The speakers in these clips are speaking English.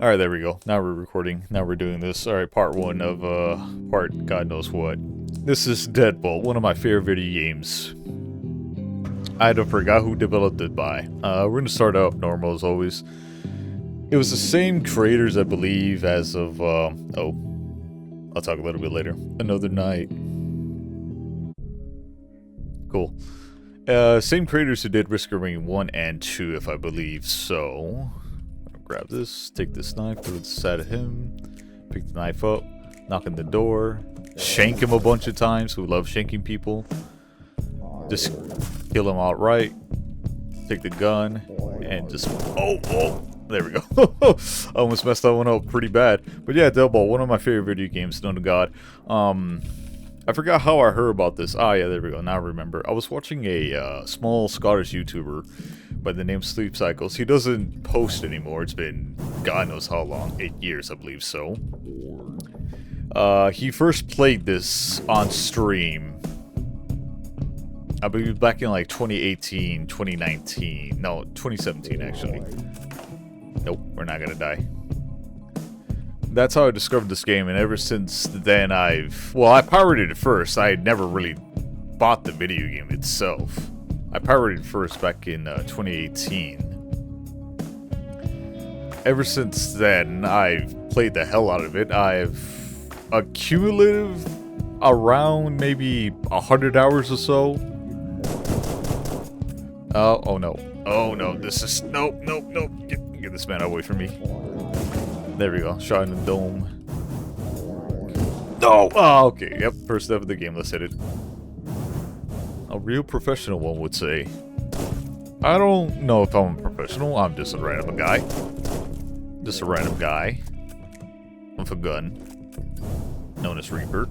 Alright, there we go. Now we're recording. Now we're doing this. Alright, part one of, part God knows what. This is Deadbolt, one of my favorite video games. I don't forgot who developed it by. We're gonna start out normal as always. It was the same creators, I believe, as of, oh. I'll talk a little bit later. Another Night. Cool. Same creators who did Risk of Rain 1 and 2, if I believe so. Grab this, take this knife, put it beside of him, pick the knife up, knock on the door, shank him a bunch of times. We love shanking people. Just kill him outright. Take the gun and just there we go. I almost messed that one up pretty bad. But yeah, Deadbolt, one of my favorite video games, known to God. I forgot how I heard about this. Ah, yeah, there we go. Now I remember. I was watching a small Scottish YouTuber by the name Sleep Cycles. He doesn't post anymore. It's been God knows how long. 8 years, I believe so. He first played this on stream. I believe back in like 2018, 2019. No, 2017 actually. Nope, we're not gonna die. That's how I discovered this game, and ever since then I pirated it first. I had never really bought the video game itself. I pirated it first back in 2018. Ever since then, I've played the hell out of it. I've accumulative around maybe 100 hours or so. Oh no. Oh no, this is, nope. Get this man away from me. There we go, shot in the dome. No! Oh, okay, yep, first step of the game, let's hit it. A real professional, one would say. I don't know if I'm a professional, I'm just a random guy. Just a random guy. With a gun. Known as Reaper.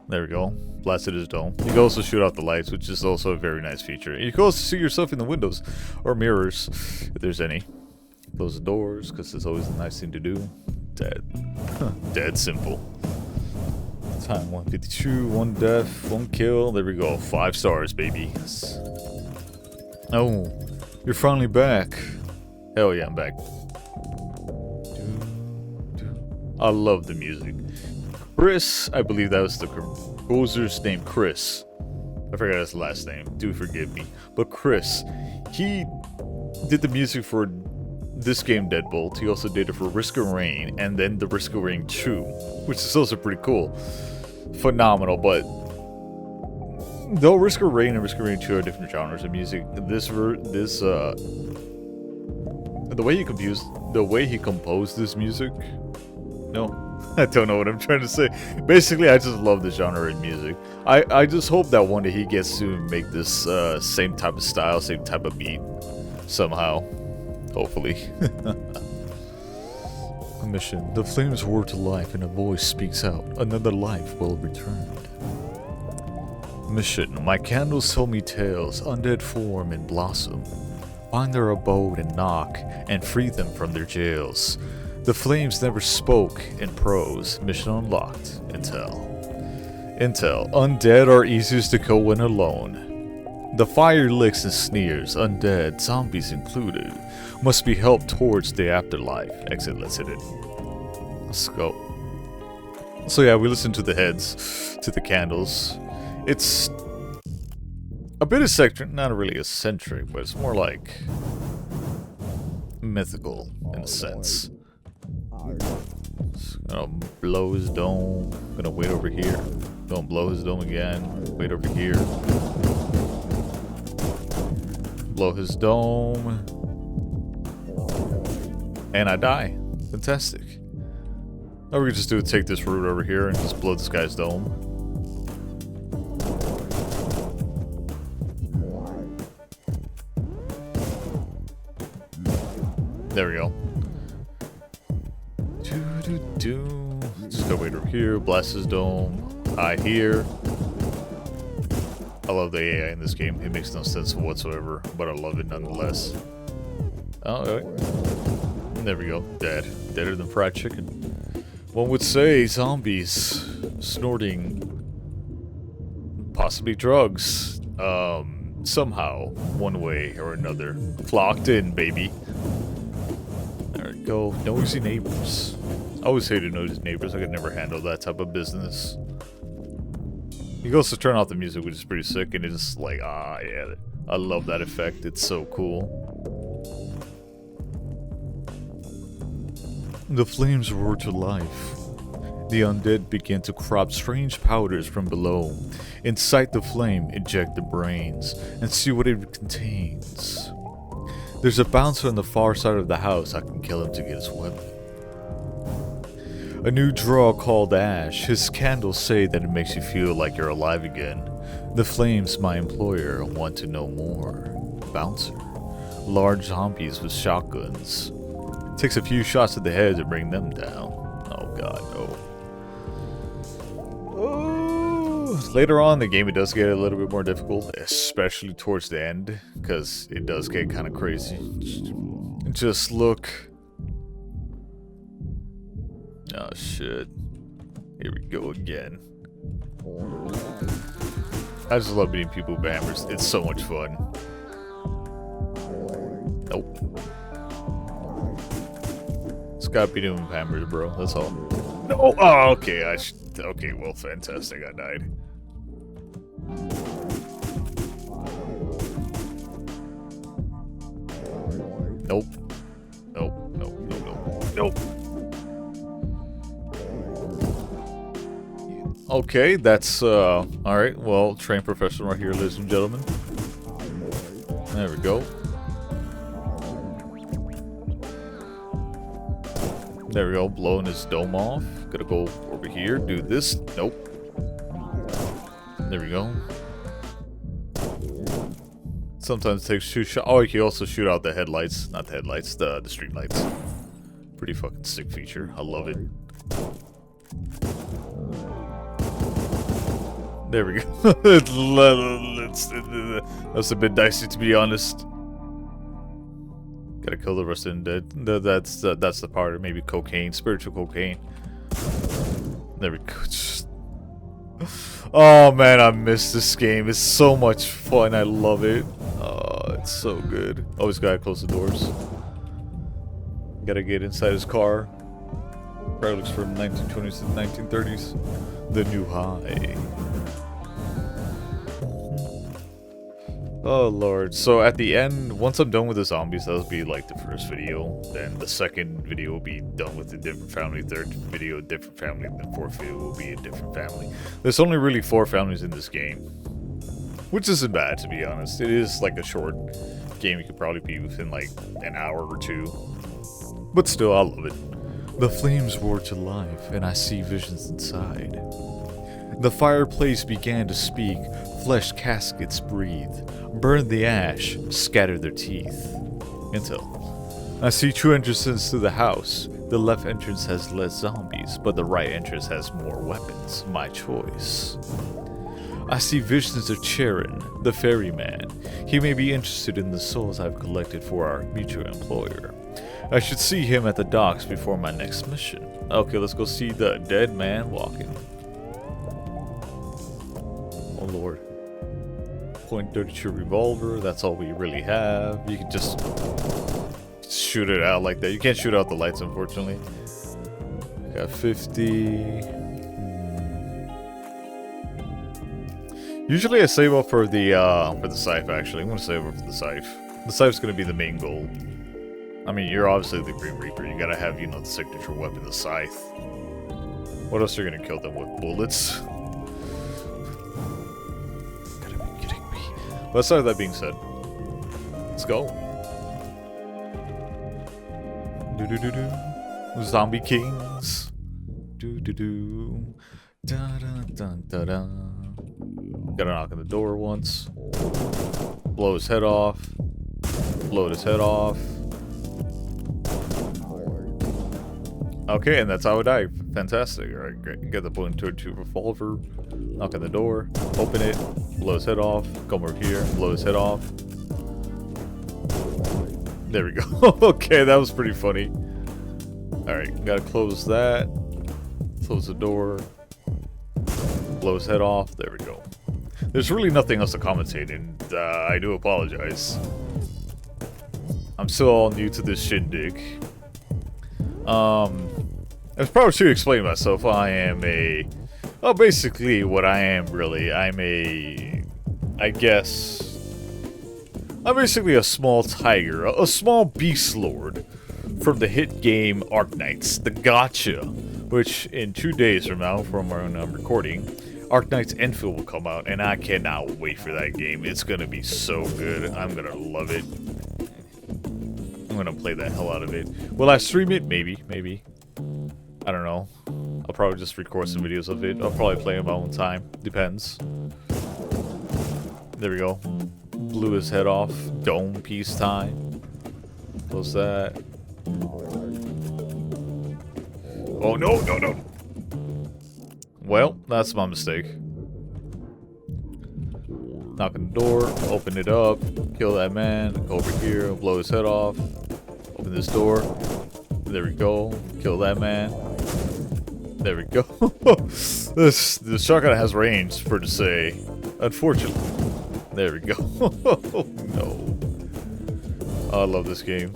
There we go, blasted his dome. You can also shoot out the lights, which is also a very nice feature. You can also see yourself in the windows, or mirrors, if there's any. Close the doors, because it's always a nice thing to do. Dead. Dead simple. Time 152, 1 death, 1 kill. There we go. 5 stars, baby. Oh, you're finally back. Hell yeah, I'm back. I love the music. Chris, I believe that was the composer's name, Chris. I forgot his last name. Do forgive me. But Chris, he did the music for this game, Deadbolt. He also did it for Risk of Rain, and then the Risk of Rain 2, which is also pretty cool. Phenomenal, but though Risk of Rain and Risk of Rain 2 are different genres of music, the way he composed this music, no, I don't know what I'm trying to say. Basically, I just love the genre in music. I just hope that one day he gets to make this same type of style, same type of beat, somehow. Hopefully. A mission. The flames roar to life and a voice speaks out. Another life will return. Mission. My candles tell me tales, undead form and blossom. Find their abode and knock, and free them from their jails. The flames never spoke in prose. Mission unlocked. Intel. Intel. Undead are easiest to kill when alone. The fire licks and sneers, undead, zombies included, must be helped towards the afterlife. Exit, let's hit it. Let's go. So yeah, we listen to the heads, to the candles. It's a bit eccentric, not really eccentric, but it's more like mythical in a sense. Gonna blow his dome, gonna wait over here. Gonna blow his dome again, wait over here. Blow his dome. And I die. Fantastic. Now we can just take this route over here and just blow this guy's dome. There we go. Just go wait over here, blast his dome. I hear. I love the AI in this game. It makes no sense whatsoever, but I love it nonetheless. Alright. There we go. Dead. Deader than fried chicken. One would say zombies snorting possibly drugs. Somehow, one way or another. Clocked in, baby. There we go. Noisy neighbors. I always hated noisy neighbors. I could never handle that type of business. He goes to turn off the music, which is pretty sick, and it's just like, ah, yeah. I love that effect. It's so cool. The flames roared to life. The undead began to crop strange powders from below. Inside the flame, inject the brains and see what it contains. There's a bouncer on the far side of the house. I can kill him to get his weapon. A new draw called Ash. His candles say that it makes you feel like you're alive again. The flames, my employer, want to know more. Bouncer. Large zombies with shotguns. Takes a few shots to the head to bring them down. Oh god, no. Oh. Later on in the game, it does get a little bit more difficult, especially towards the end, because it does get kind of crazy. Just look. Oh shit. Here we go again. I just love beating people with hammers. It's so much fun. Nope. Just gotta beat him with hammers, bro. That's all. No! Oh, okay. Okay, well, fantastic. I died. Nope. Nope. Nope. Nope. Nope. Nope. Okay, that's, alright, well, trained professional right here, ladies and gentlemen. There we go. There we go, blowing his dome off. Gotta go over here, do this. Nope. There we go. Sometimes it takes 2 shots. Oh, you can also shoot out the headlights. Not the headlights, the street lights. Pretty fucking sick feature. I love it. There we go. That's a bit dicey, to be honest. Gotta kill the rest of the dead. That's the part. Or maybe cocaine, spiritual cocaine. There we go. Oh man, I miss this game. It's so much fun. I love it. Oh, it's so good. Always gotta close the doors. Gotta get inside his car. Probably looks from 1920s to the 1930s. The new high. Oh lord. So at the end, once I'm done with the zombies, that'll be like the first video. Then the second video will be done with a different family. Third video, a different family. Then fourth video will be a different family. There's only really 4 families in this game. Which isn't bad, to be honest. It is like a short game. You could probably be within like an hour or 2. But still, I love it. The flames roar to life, and I see visions inside. The fireplace began to speak, flesh caskets breathed, burned the ash, scattered their teeth. Intel. I see 2 entrances to the house. The left entrance has less zombies, but the right entrance has more weapons. My choice. I see visions of Charon, the ferryman. He may be interested in the souls I've collected for our mutual employer. I should see him at the docks before my next mission. Okay, let's go see the dead man walking. Oh lord. .32 revolver, that's all we really have. You can just shoot it out like that. You can't shoot out the lights, unfortunately. Got 50. Usually I save up for the scythe, actually. I'm gonna save up for the scythe. The scythe's gonna be the main goal. I mean, you're obviously the Grim Reaper. You gotta have, you know, the signature weapon, the scythe. What else are you gonna kill them with? Bullets? Gotta be kidding me. But aside of that being said, let's go. Do-do-do-do. Zombie Kingz. Do-do-do. Da-da-da-da-da. Gotta knock on the door once. Blow his head off. Blow his head off. Okay, and that's how I die. Fantastic. Alright, great. Get the .22 revolver. Knock on the door. Open it. Blow his head off. Come over here. Blow his head off. There we go. Okay, that was pretty funny. Alright, gotta close that. Close the door. Blow his head off. There we go. There's really nothing else to commentate, and I do apologize. I'm still all new to this shindig. I probably should explain myself. I am a... Well, basically what I am really. I'm a... I guess... I'm basically a small tiger. A small beast lord. From the hit game Arknights, the Gotcha. Which, in 2 days from now, from when I'm recording, Arknights Enfield will come out. And I cannot wait for that game. It's gonna be so good. I'm gonna love it. I'm gonna play the hell out of it. Will I stream it? Maybe. Maybe. I don't know. I'll probably just record some videos of it. I'll probably play in my own time. Depends. There we go. Blew his head off. Dome piece time. Close that. Oh, no, no, no. Well, that's my mistake. Knock on the door. Open it up. Kill that man. Go over here. Blow his head off. Open this door. There we go. Kill that man. There we go. The shotgun has range, for to say. Unfortunately. There we go. No. Oh, I love this game.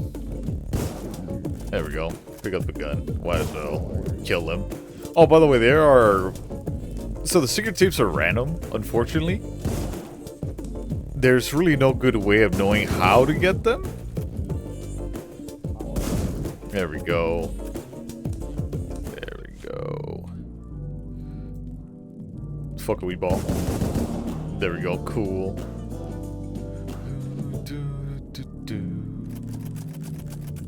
There we go. Pick up the gun. Might as well kill them. Oh, by the way, there are... So the secret tapes are random, unfortunately. There's really no good way of knowing how to get them. There we go. There we go. Fuck a wee ball. There we go. Cool.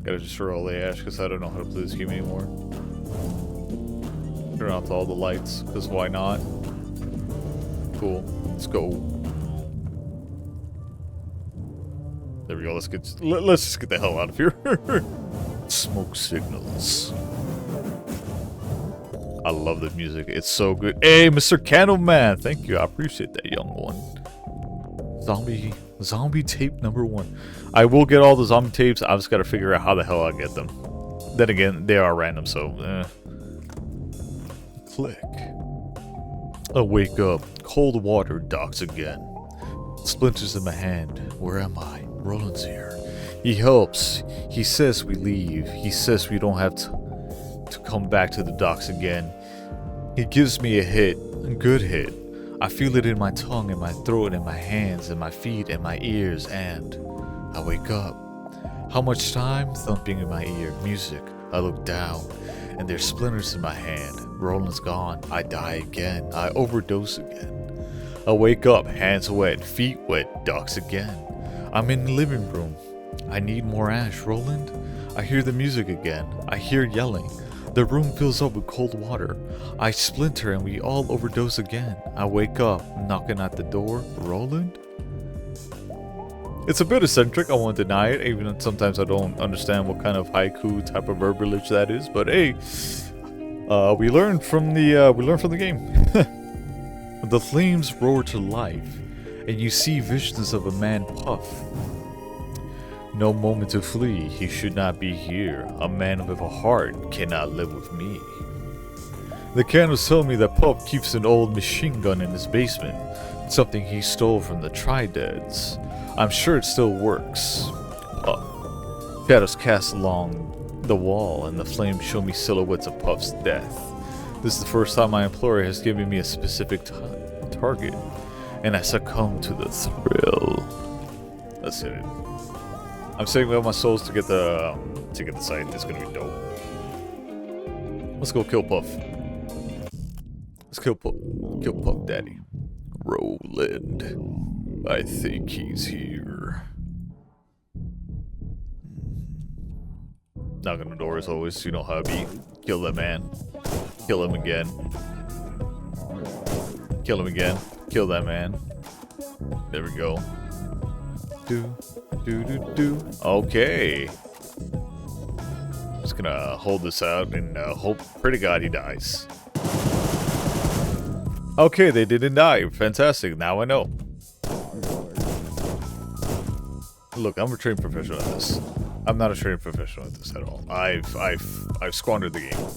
Gotta destroy all the ash because I don't know how to play this game anymore. Turn off all the lights because why not? Cool. Let's go. There we go. Let's just get the hell out of here. Smoke signals. I love the music. It's so good. Hey, Mr. Candleman. Thank you. I appreciate that, young one. Zombie tape #1. I will get all the zombie tapes. I just gotta figure out how the hell I get them. Then again, they are random, so Click. I wake up. Cold water docks again. Splinters in my hand. Where am I? Roland's here. He helps. He says we leave. He says we don't have to come back to the docks again. He gives me a hit. A good hit. I feel it in my tongue, in my throat, in my hands, in my feet, in my ears, and I wake up. How much time? Thumping in my ear. Music. I look down, and there's splinters in my hand. Roland's gone. I die again. I overdose again. I wake up, hands wet, feet wet, ducks again. I'm in the living room. I need more ash, Roland. I hear the music again. I hear yelling. The room fills up with cold water. I splinter and we all overdose again. I wake up, knocking at the door. Roland? It's a bit eccentric, I won't deny it, even sometimes I don't understand what kind of haiku type of verbiage that is, but hey, we learned from the game. The flames roar to life, and you see visions of a man Puff. No moment to flee, he should not be here. A man with a heart cannot live with me. The candles tell me that Puff keeps an old machine gun in his basement, something he stole from the Trideads. I'm sure it still works. Puff. Shadows cast along the wall, and the flames show me silhouettes of Puff's death. This is the first time my employer has given me a specific target, and I succumb to the thrill. Let's hit it. I'm saving up my souls to get the site. It's gonna be dope. Let's go kill Puff. Let's kill Puff Daddy. Roland. I think he's here. Knock on the door as always. You know how it be. Kill that man. Kill him again. Kill him again. Kill that man. There we go. Do. Okay. Just gonna hold this out and hope, pray to God he dies. Okay, they didn't die. Fantastic. Now I know. Look, I'm a trained professional at this. I'm not a trained professional at this at all. I've squandered the game.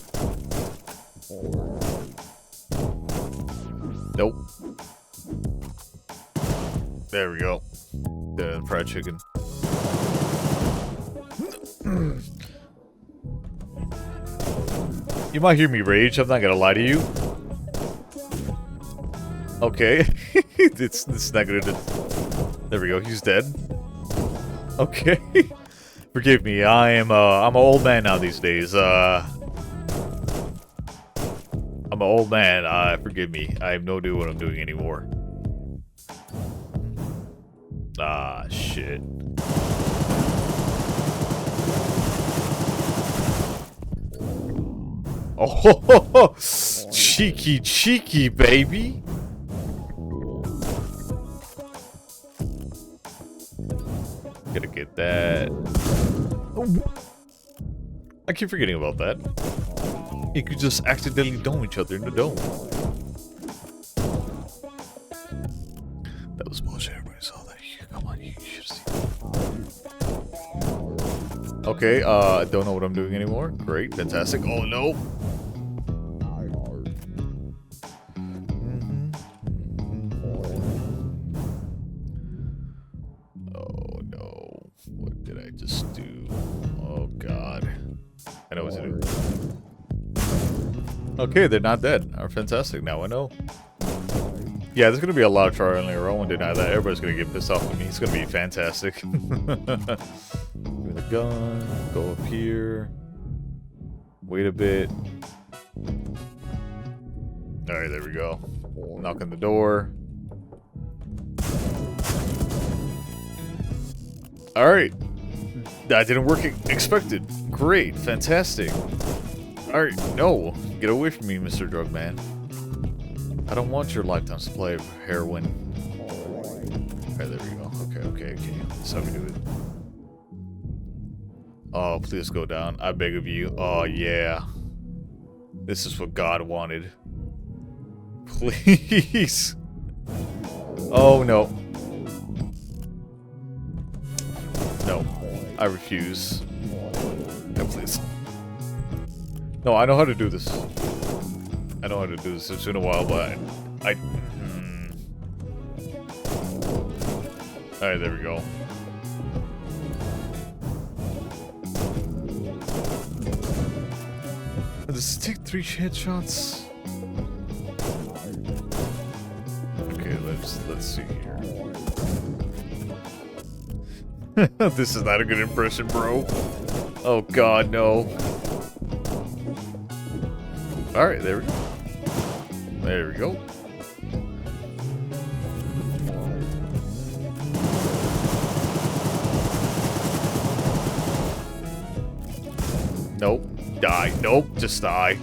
Nope. There we go. The fried chicken. You might hear me rage. I'm not gonna lie to you. Okay. it's not gonna... There we go. He's dead. Okay. Forgive me. I'm an old man now these days. I'm an old man. Forgive me. I have no idea what I'm doing anymore. Ah, shit. Oh, cheeky, cheeky, baby. Gotta get that. Oh. I keep forgetting about that. You could just accidentally dome each other in the dome. That was bullshit. Everybody saw that. Come on, you should see that. Okay, I don't know what I'm doing anymore. Great, fantastic. Oh no. Oh no. What did I just do? Oh god. I know what to do. Okay, they're not dead. Oh, fantastic. Now I know. Yeah, there's gonna be a lot of trial and error. I won't deny that. Everybody's gonna get pissed off at me. It's gonna be fantastic. Give me the gun. Go up here. Wait a bit. Alright, there we go. Knock on the door. Alright. That didn't work expected. Great. Fantastic. Alright, no. Get away from me, Mr. Drug Man. I don't want your lifetime supply of heroin. Alright, there we go. Okay. That's how we do it. Oh, please go down. I beg of you. Oh, yeah. This is what God wanted. Please. Oh, no. No. I refuse. No, please. No, I know how to do this. I know how to do this. It's been a while, but Alright, there we go. Does it take 3 headshots? Okay, let's see here. This is not a good impression, bro. Oh god, no. Alright, there we go. There we go. Nope. Die. Nope. Just die.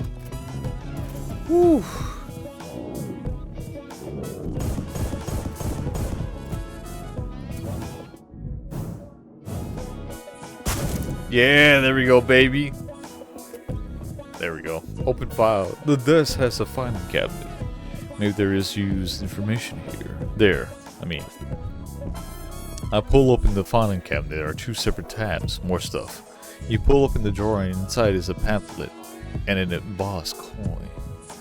Whew. Yeah, there we go, baby. There we go. Open file. The desk has a filing cabinet. Maybe there is used information here. There. I pull open the filing cabinet. There are 2 separate tabs. More stuff. You pull open the drawer and inside is a pamphlet and an embossed coin.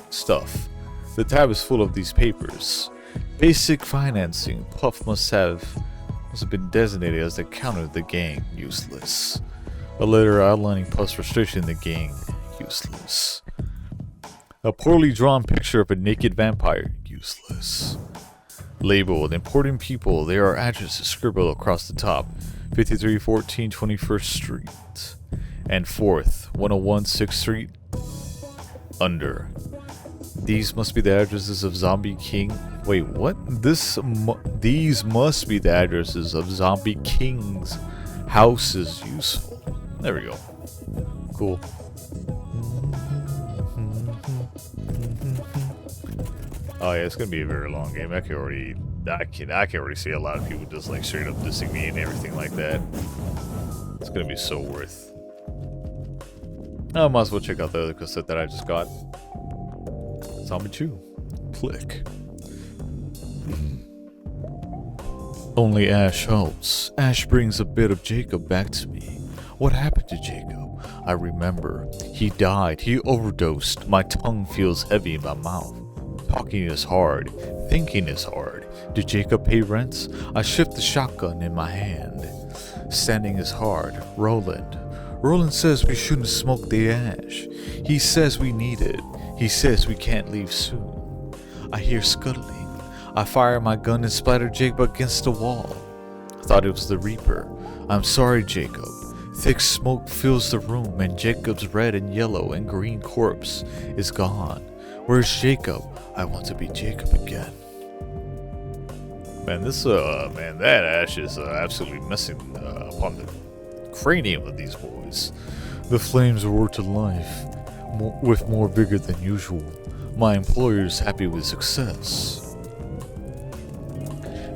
Stuff. The tab is full of these papers. Basic financing. Puff must have been designated as the counter of the gang. Useless. A letter outlining Puff's frustration in the gang. Useless. A poorly drawn picture of a naked vampire. Useless. Labeled important people. There are addresses scribbled across the top. 5314 21st Street and 4th 101 6th Street. Under. These must be the addresses of Zombie King. Wait, what? These must be the addresses of Zombie King's houses. Useful. There we go. Cool. Oh yeah, it's gonna be a very long game. I can already see a lot of people just like straight up dissing me and everything like that. It's gonna be so worth. I might as well check out the other cassette that I just got. Zombie 2. Click. Only Ash helps. Ash brings a bit of Jacob back to me. What happened to Jacob? I remember. He died. He overdosed. My tongue feels heavy in my mouth. Talking is hard. Thinking is hard. Did Jacob pay rent? I shift the shotgun in my hand. Standing is hard. Roland. Roland says we shouldn't smoke the ash. He says we need it. He says we can't leave soon. I hear scuttling. I fire my gun and splatter Jacob against the wall. I thought it was the Reaper. I'm sorry, Jacob. Thick smoke fills the room and Jacob's red and yellow and green corpse is gone. Where's Jacob? I want to be Jacob again. Man, that ash is absolutely messing upon the cranium of these boys. The flames roar to life, with more vigor than usual. My employer's happy with success.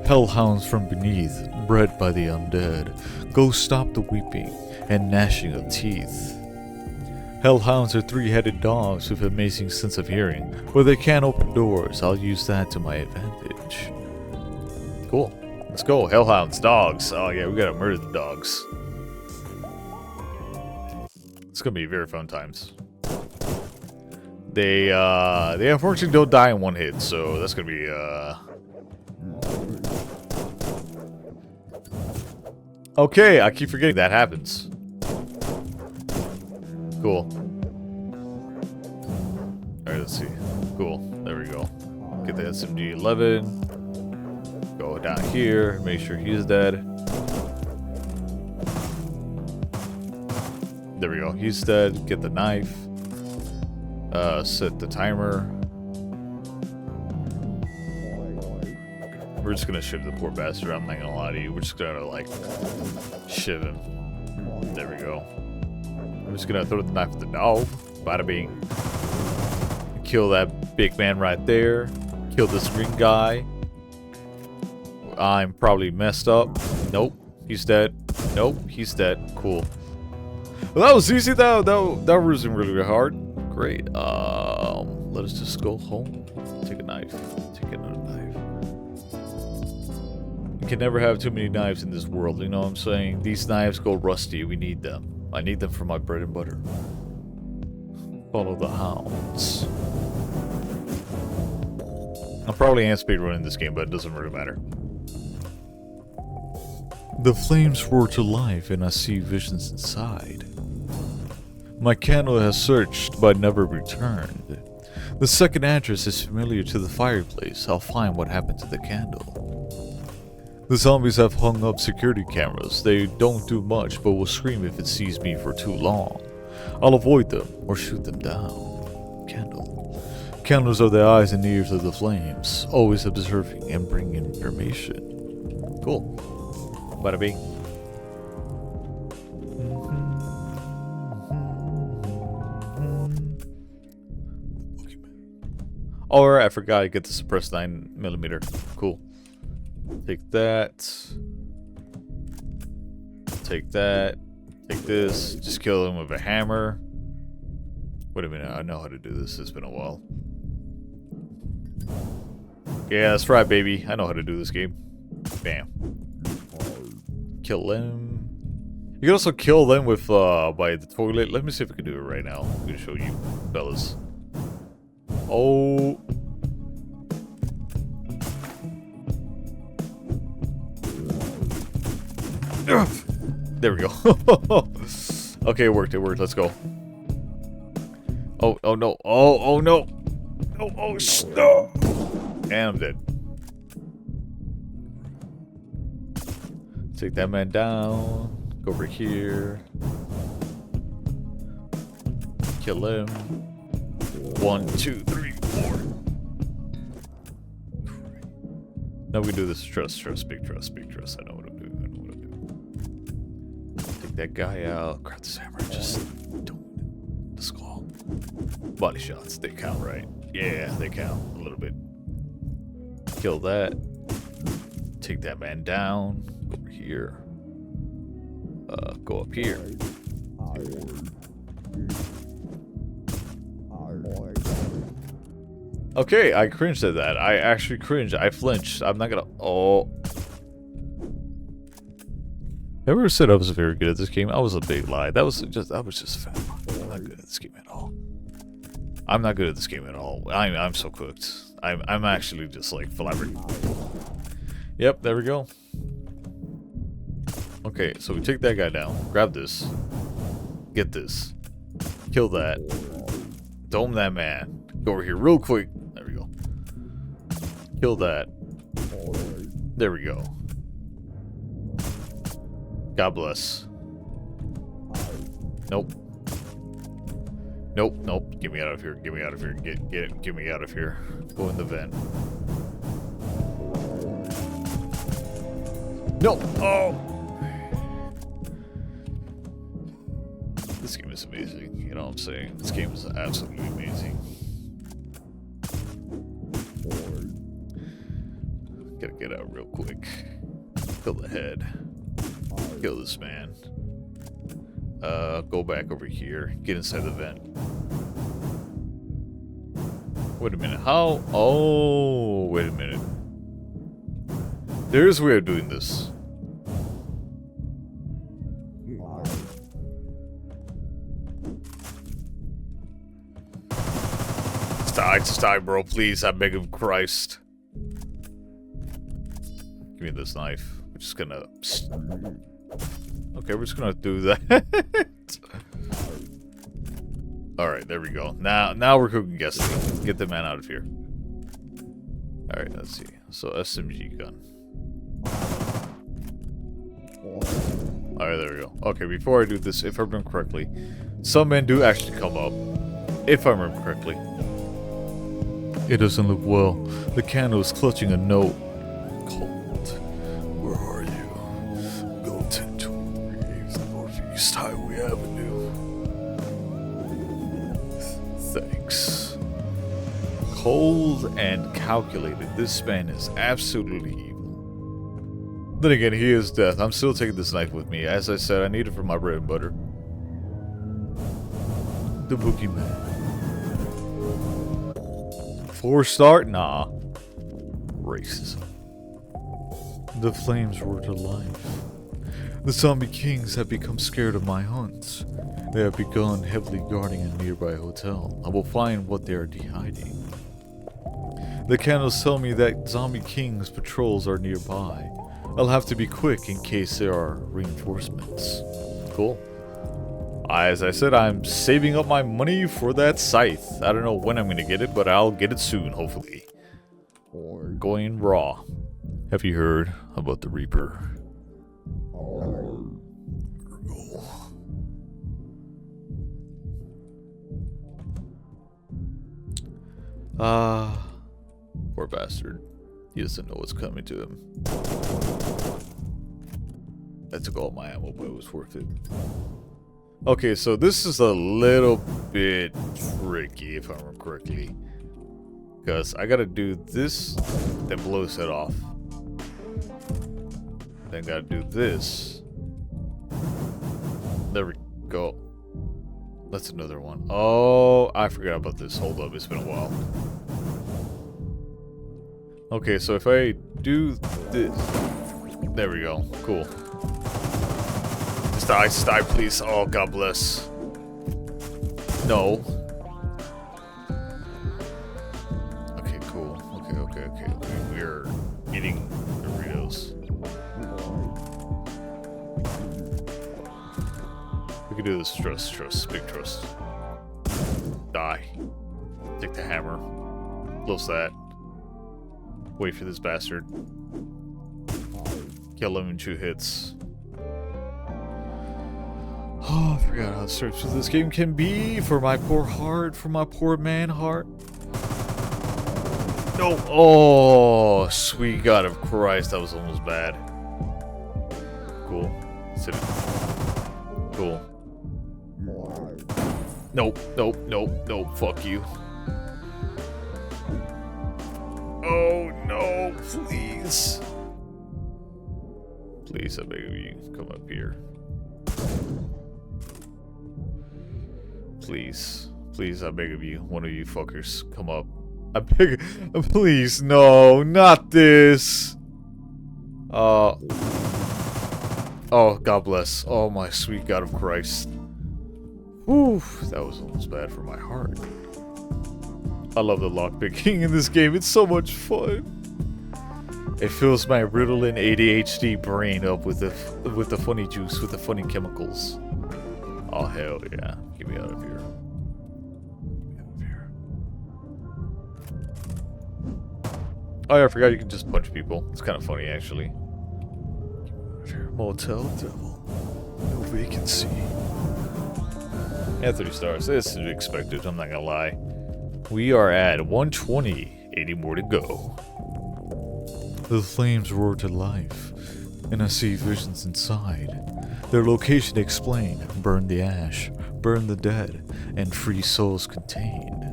Hellhounds from beneath, bred by the undead, go stop the weeping and gnashing of teeth. Hellhounds are three-headed dogs with amazing sense of hearing. Where they can't open doors, I'll use that to my advantage. Cool. Let's go. Hellhounds, dogs. Oh yeah, we gotta murder the dogs. It's gonna be very fun times. They unfortunately don't die in one hit, so that's gonna be okay, I keep forgetting that happens. Cool. Alright, let's see. Cool. There we go. Get the SMG-11. Go down here. Make sure he's dead. There we go. He's dead. Get the knife. Set the timer. We're just gonna shiv the poor bastard. I'm not gonna lie to you. We're just gonna, like, shiv him. There we go. I'm just gonna throw the knife at the dog. Bada bing. Kill that big man right there. Kill this green guy. I'm probably messed up. Nope. He's dead. Nope. He's dead. Cool. Well, that was easy though. That wasn't really hard. Great. Let us just go home. Take a knife. Take another knife. You can never have too many knives in this world, you know what I'm saying? These knives go rusty. We need them. I need them for my bread and butter. Follow the hounds. I'm probably speedrunning this game, but it doesn't really matter. The flames roar to life and I see visions inside. My candle has searched but never returned. The second address is familiar to the fireplace. I'll find what happened to the candle. The zombies have hung up security cameras. They don't do much, but will scream if it sees me for too long. I'll avoid them or shoot them down. Candle. Candles are the eyes and ears of the flames, always observing and bringing information. Cool. Bada bing. Alright, I forgot I get to suppress 9mm. Cool. Take that. Take that. Take this. Just kill him with a hammer. Wait a minute, I know how to do this. It's been a while. Yeah, that's right, baby. I know how to do this game. Bam. Kill them. You can also kill them with, by the toilet. Let me see if I can do it right now. I'm gonna show you, fellas. Oh. There we go. Okay, it worked. It worked. Let's go. Oh, oh no. Oh, oh no. Oh, oh, no. And I'm dead. Take that man down. Go over here. Kill him. 1, 2, 3, 4. Now we can do this. Trust, big trust, big trust. I know what I'm doing. I know what I'm doing. Take that guy out. Grab this hammer. Just don't. The skull. Body shots. They count, right? Yeah, they count a little bit. Kill that. Take that man down. Go over here. Go up here. Okay, I cringed at that. I actually cringed. I flinched. I'm not gonna. Oh. Ever said I was very good at this game? I was a big lie. That was just fat. I'm not good at this game at all. I'm not good at this game at all. I'm so cooked. I'm actually just like flabbergasted. Yep, there we go. Okay, so we take that guy down. Grab this. Get this. Kill that. Dome that man. Go over here real quick. There we go. Kill that. There we go. God bless. Nope. Nope, nope. Get me out of here. Get me out of here. Get me out of here. Go in the vent. No! Oh! This game is amazing. You know what I'm saying? This game is absolutely amazing. Gotta get out real quick. Kill the head. Kill this man. Go back over here. Get inside the vent. Wait a minute. How? Oh, wait a minute. There's a way of doing this. Just die, bro. Please, I beg of Christ. Give me this knife. We're just gonna... Okay, we're just gonna do that. Alright, there we go. Now we're cooking guessing. Get the man out of here. Alright, let's see. So, SMG gun. Alright, there we go. Okay, before I do this, if I remember correctly, some men do actually come up. If I remember correctly. It doesn't look well. The candle is clutching a note. Cold. Where are you? Go 1023 Northeast Highway Avenue. Thanks. Cold and calculated. This man is absolutely evil. Then again, he is death. I'm still taking this knife with me. As I said, I need it for my bread and butter. The boogeyman. 4-star? Nah. Racism. The flames roar to life. The Zombie Kingz have become scared of my hunts. They have begun heavily guarding a nearby hotel. I will find what they are hiding. The candles tell me that Zombie Kingz patrols are nearby. I'll have to be quick in case there are reinforcements. Cool. As I said, I'm saving up my money for that scythe. I don't know when I'm going to get it, but I'll get it soon, hopefully. Going raw. Have you heard about the Reaper? Poor bastard. He doesn't know what's coming to him. I took all my ammo, but it was worth it. Okay, so this is a little bit tricky, if I remember correctly. Because I gotta do this, then blow his head off. Then gotta do this. There we go. That's another one. Oh, I forgot about this. Hold up, it's been a while. Okay, so if I do this... There we go. Cool. Just die, please. Oh, God bless. No. Okay, cool. Okay. We're eating Doritos. We can do this. Trust. Big trust. Die. Take the hammer. Close that. Wait for this bastard. Kill him in 2 hits. Oh, I forgot how stressful this game can be for my poor heart, for my poor man heart. No. Oh, sweet God of Christ, that was almost bad. Cool. Sit it. Cool. Nope. Fuck you. Oh, no, please. Please, I beg of you, come up here. Please, I beg of you, one of you fuckers, come up. I beg, please, no, not this. Oh, God bless. Oh, my sweet God of Christ. Whew, that was almost bad for my heart. I love the lockpicking in this game, it's so much fun. It fills my riddling ADHD brain up with the funny juice, with the funny chemicals. Oh, hell yeah. Get me out of here. Get me out of here. Oh, yeah, I forgot you can just punch people. It's kind of funny, actually. Motel Devil. No vacancy. Yeah, 3 stars. This is expected, I'm not gonna lie. We are at 120. 80 more to go. The flames roar to life, and I see visions inside. Their location explained. Burn the ash, burn the dead, and free souls contained.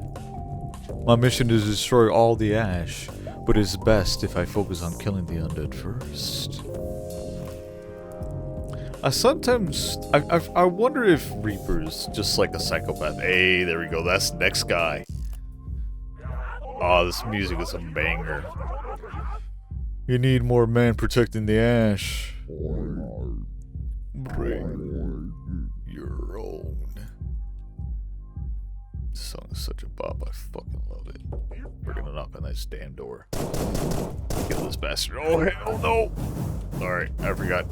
My mission is to destroy all the ash, but it's best if I focus on killing the undead first. I wonder if Reaper's just like a psychopath. Hey, there we go. That's the next guy. Oh, this music is a banger. You need more men protecting the ash. Bring your own. This song is such a bop. I fucking love it. We're gonna knock on this damn door. Kill this bastard. Oh, hell no! Alright, I forgot.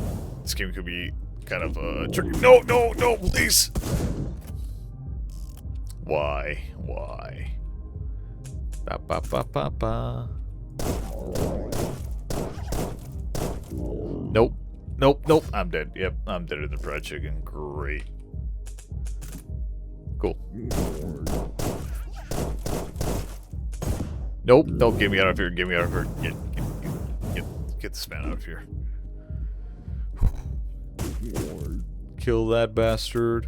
This game could be kind of tricky. No, no, no, please! Why? Why? Ba ba ba ba ba. Nope. Nope, nope. I'm dead. Yep, I'm deader than fried chicken. Great. Cool. Nope. Don't get me out of here. Get me out of here. Get this man out of here. Kill that bastard.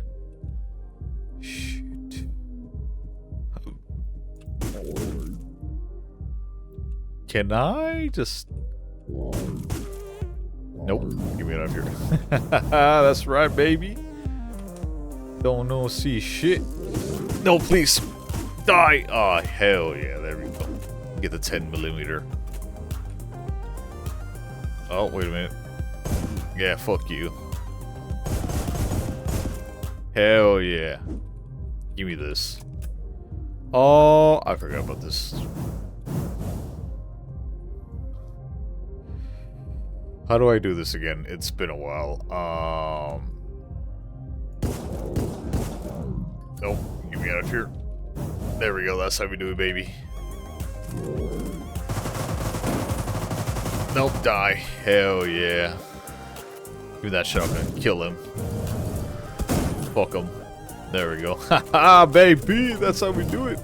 Shit. Can I just... Nope. Get me out of here. That's right, baby. Don't know see shit. No, please. Die. Oh, hell yeah. There we go. Get the 10mm. Oh, wait a minute. Yeah, fuck you. Hell yeah. Give me this. Oh, I forgot about this. How do I do this again? It's been a while. Nope. Get me out of here. There we go. That's how we do it, baby. Nope. Die. Hell yeah. Give me that shotgun. Kill him. Fuck him. There we go. Haha, baby. That's how we do it.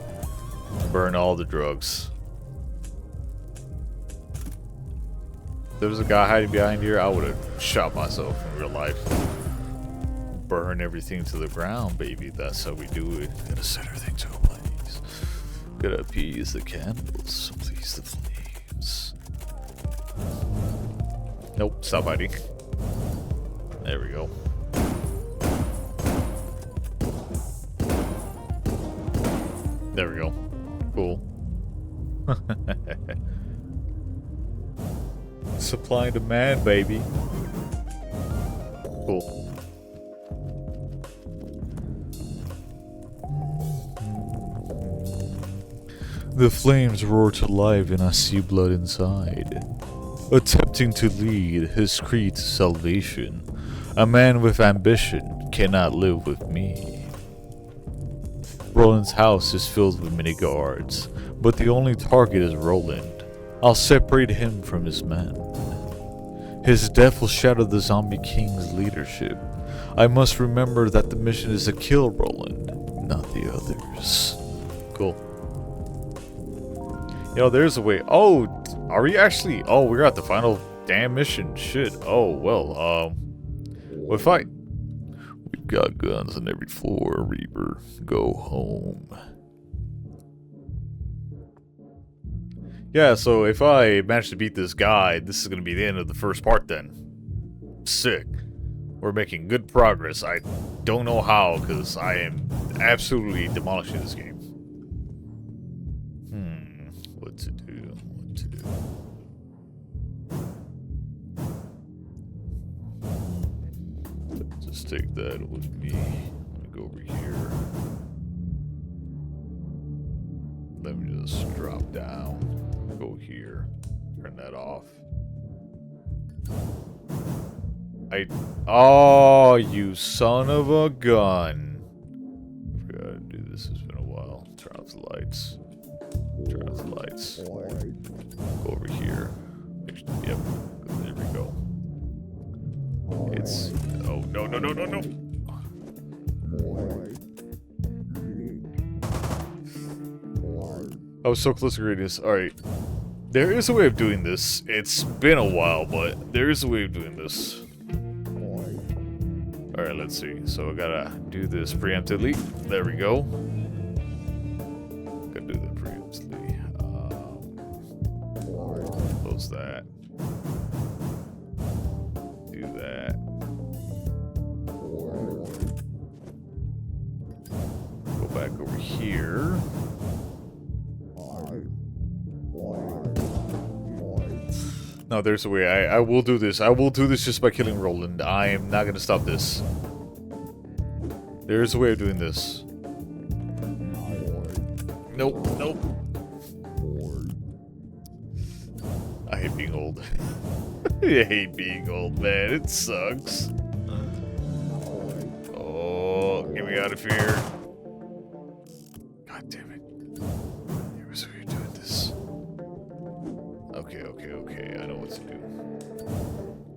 Burn all the drugs. If there was a guy hiding behind here, I would have shot myself in real life. Burn everything to the ground, baby. That's how we do it. Gotta set everything to a blaze. Gotta appease the candles, please the flames. Nope, stop hiding. There we go. There we go. Cool. Supply and demand, baby. Cool. The flames roar to life and I see blood inside. Attempting to lead his creed to salvation, a man with ambition cannot live with me. Roland's house is filled with many guards, but the only target is Roland. I'll separate him from his men. His death will shadow the Zombie King's leadership. I must remember that the mission is to kill Roland, not the others. Cool. Yo, there's a way. Oh, are we actually? Oh, we're at the final damn mission. Shit. Oh, well, what fight? We've got guns on every floor, Reaper. Go home. Yeah, so if I manage to beat this guy, this is going to be the end of the first part then. Sick. We're making good progress. I don't know how, because I am absolutely demolishing this game. What to do? What to do? Let's just take that with me. I'm going to go over here. Let me just drop down. Go here. Turn that off. I Oh, you son of a gun. I forgot to do this. It's been a while. Turn off the lights. Turn off the lights. Go over here. Yep. There we go. It's... Oh, no, no, no, no, no. I was so close to reading this. Alright. There is a way of doing this. It's been a while, but there is a way of doing this. Alright, let's see. So I gotta do this preemptively. There we go. Gotta do that preemptively. Close that. Do that. Go back over here. No, there's a way. I will do this. I will do this just by killing Roland. I am not gonna stop this. There is a way of doing this. Nope, nope. I hate being old. I hate being old, man. It sucks. Oh, get me out of here. God damn it. There was a way of doing this. Okay, okay, okay. I know what to do.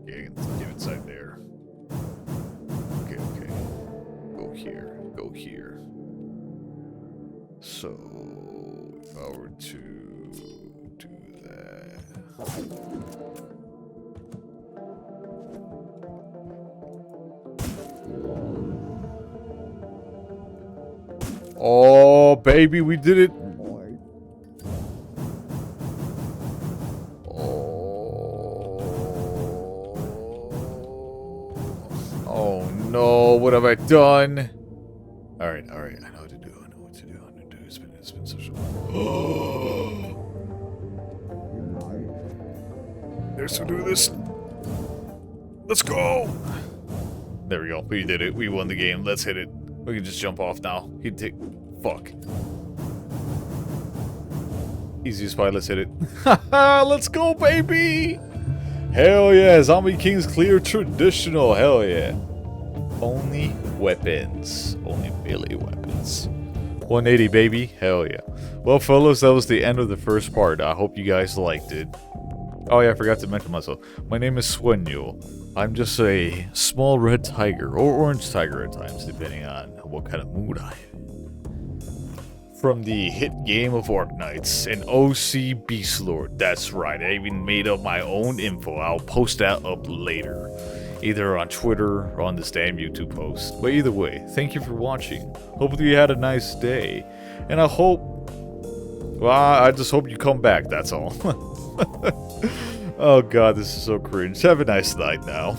Okay, get inside there. Okay, okay. Go here. Go here. So, if I were to do that. Oh, baby, we did it. Oh no, what have I done? Alright, alright, I know what to do, I know what to do, I know what to do. It's been such a... There's to do this. Let's go! There we go, we did it, we won the game, let's hit it. We can just jump off now. He'd take... Fuck. Easiest spot, let's hit it. Haha, let's go, baby! Hell yeah, Zombie Kingz clear traditional, hell yeah. Only weapons. Only melee weapons. 180, baby, hell yeah. Well, fellas, that was the end of the first part. I hope you guys liked it. Oh yeah, I forgot to mention myself. My name is Swenyo. I'm just a small red tiger, or orange tiger at times, depending on what kind of mood I'm in. From the hit game of Arknights, an OC Beastlord. That's right, I even made up my own info. I'll post that up later. Either on Twitter or on this damn YouTube post. But either way, thank you for watching. Hopefully you had a nice day. And I hope... Well, I just hope you come back, that's all. Oh god, this is so cringe. Have a nice night now.